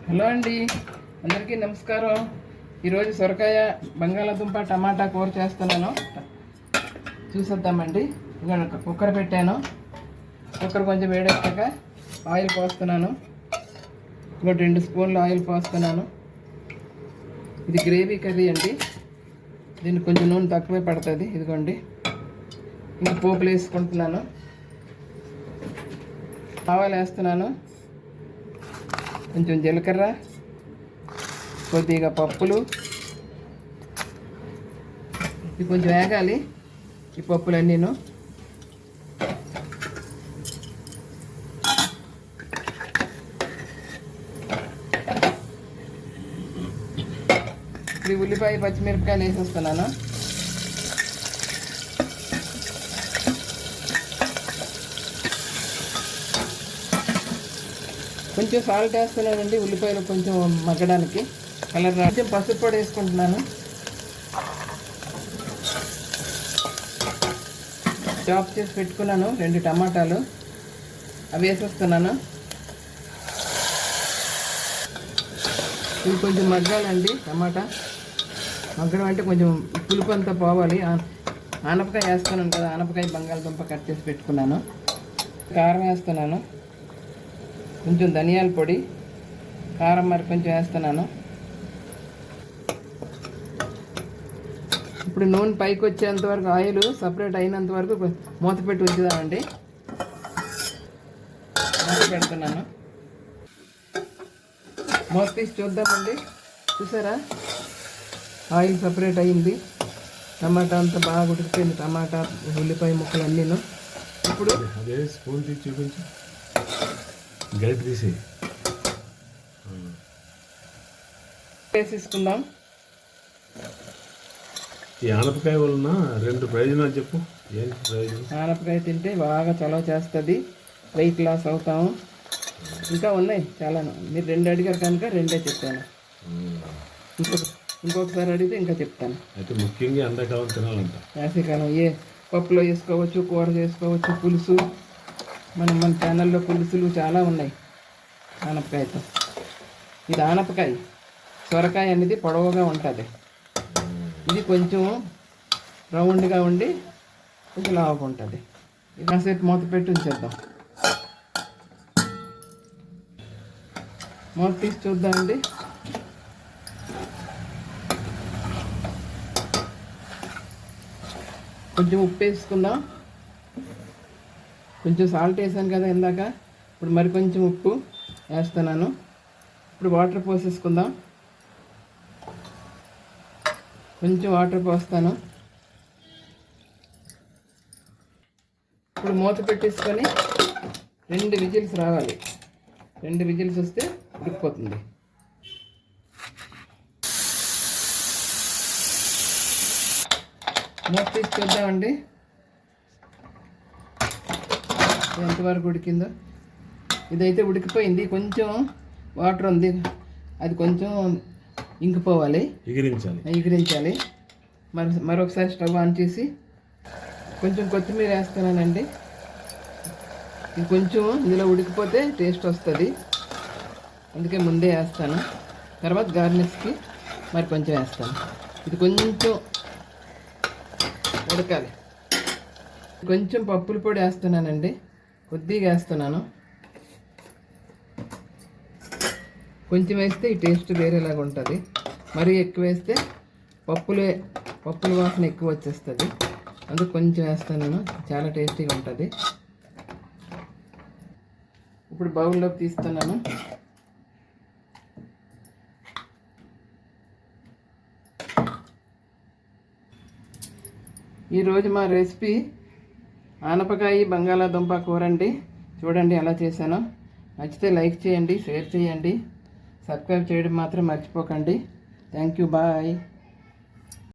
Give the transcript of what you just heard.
Hello అండి, అందరికీ నమస్కారం. ఈరోజు సొరకాయ బంగాళాదుంప టమాటా కూర చేస్తున్నాను. చూసేద్దామండి. ఇక కుక్కర్ పెట్టాను. కుక్కర్ కొంచెం వేడెక్కాక ఆయిల్ పోస్తున్నాను. ఇంకో 2 స్పూన్లు ఆయిల్ పోస్తున్నాను. ఇది గ్రేవీ కర్రీ అండి. దీనికి కొంచెం నూనె తక్కువే పడుతుంది. ఇదిగోండి, ఇంక పోపులు వేసుకుంటున్నాను. ఆవాలు వేస్తున్నాను, కొంచెం జీలకర్ర, కొద్దిగా పప్పులు. ఇది కొంచెం వేగాలి, ఈ పప్పులన్నీను. ఇప్పుడు ఉల్లిపాయ పచ్చిమిరపకాయలు వేసేస్తున్నాను. కొంచెం సాల్ట్ వేస్తున్నానండి, ఉల్లిపాయలు కొంచెం మగ్గడానికి. కలర్ కొంచెం పసుపు పొడి వేసుకుంటున్నాను. చాప్ చేసి పెట్టుకున్నాను 2 టమాటాలు, అవి వేసేస్తున్నాను. ఇవి కొంచెం మగ్గాలండి. టమాటా మగ్గడం అంటే కొంచెం పులుపు అంతా పోవాలి. ఆనపకాయ వేస్తున్నాను కదా, ఆనపకాయ బంగాళదుంప కట్ చేసి పెట్టుకున్నాను. కారం వేస్తున్నాను, కొంచెం ధనియాల పొడి, కారం మరి కొంచెం వేస్తున్నాను. ఇప్పుడు నూనె పైకి వచ్చేంత వరకు, ఆయిల్ సపరేట్ అయినంత వరకు మూత పెట్టి ఉంచుదామండి. మూత పెడుతున్నాను. మూత తీసి చూద్దామండి. చూసారా, ఆయిల్ సపరేట్ అయ్యింది. టమాటా అంతా బాగా ఉడికిపోయింది. టమాటా ఉల్లిపాయ ముక్కలు అన్నీను. ఇప్పుడు అదే స్పూన్ తీసి చూపించు, గరిట తీసి వేసేసుకుందాం. ఈ ఆనపకాయ వలన 2 ప్రయోజనాలు చెప్పు. ఏంటి ప్రయోజనం? ఆనపకాయ తింటే బాగా చలవ చేస్తుంది, వెయిట్ లాస్ అవుతాము. ఇంకా ఉన్నాయి చాలాను. మీరు 2 అడిగారు కనుక 2 చెప్పాను. ఇంకొకసారి అడిగితే ఇంకా చెప్తాను. అయితే ముఖ్యంగా ఎండాకాలం తినాలంట. వేసవికాలం పప్పులో వేసుకోవచ్చు, కూర చేసుకోవచ్చు, పులుసు. మన ఛానల్లో పులుసులు చాలా ఉన్నాయి ఆనపకాయతో. ఇది ఆనపకాయ. సొరకాయ అనేది పొడవుగా ఉంటుంది, ఇది కొంచెం రౌండ్గా ఉండి కొంచెం లావుగా ఉంటుంది. ఇది కాసేపు మూత పెట్టి ఉంచేద్దాం. మూత తీసి చూద్దామండి. కొంచెం ఉప్పు వేసుకుందాం. కొంచెం సాల్ట్ వేసాను కదా ఇందాక, ఇప్పుడు మరి కొంచెం ఉప్పు వేస్తున్నాను. ఇప్పుడు వాటర్ పోసేసుకుందాం. కొంచెం వాటర్ పోస్తాను. ఇప్పుడు మూత పెట్టేసుకొని 2 విజిల్స్ రావాలి. 2 విజిల్స్ వస్తే ఉడికిపోతుంది. మూత తీసి చూద్దామండి ఎంతవరకు ఉడికిందో. ఇదైతే ఉడికిపోయింది. కొంచెం వాటర్ ఉంది, అది కొంచెం ఇంకిపోవాలి, ఎగిరించాలి. మరొకసారి స్టవ్ ఆన్ చేసి కొంచెం కొత్తిమీర వేస్తున్నానండి. ఇది కొంచెం ఇందులో ఉడికిపోతే టేస్ట్ వస్తుంది, అందుకే ముందే వేస్తాను. తర్వాత గార్నిష్కి మరి కొంచెం వేస్తాను. ఇది కొంచెం ఉడకాలి. కొంచెం పప్పుల పొడి వేస్తున్నానండి, కొద్దిగా వేస్తున్నాను. కొంచెం వేస్తే ఈ టేస్ట్ వేరేలాగా ఉంటుంది. మరీ ఎక్కువ వేస్తే పప్పుల వాసన ఎక్కువ వచ్చేస్తుంది. అందుకు కొంచెం వేస్తాను నేను, చాలా టేస్టీగా ఉంటుంది. ఇప్పుడు బౌల్లోకి తీస్తున్నాను. ఈరోజు మా రెసిపీ ఆనపకాయ బంగాళాదుంప కూర అండి. చూడండి ఎలా చేశానో. నచ్చితే లైక్ చేయండి, షేర్ చేయండి, సబ్స్క్రైబ్ చేయడం మాత్రం మర్చిపోకండి. Thank you, bye.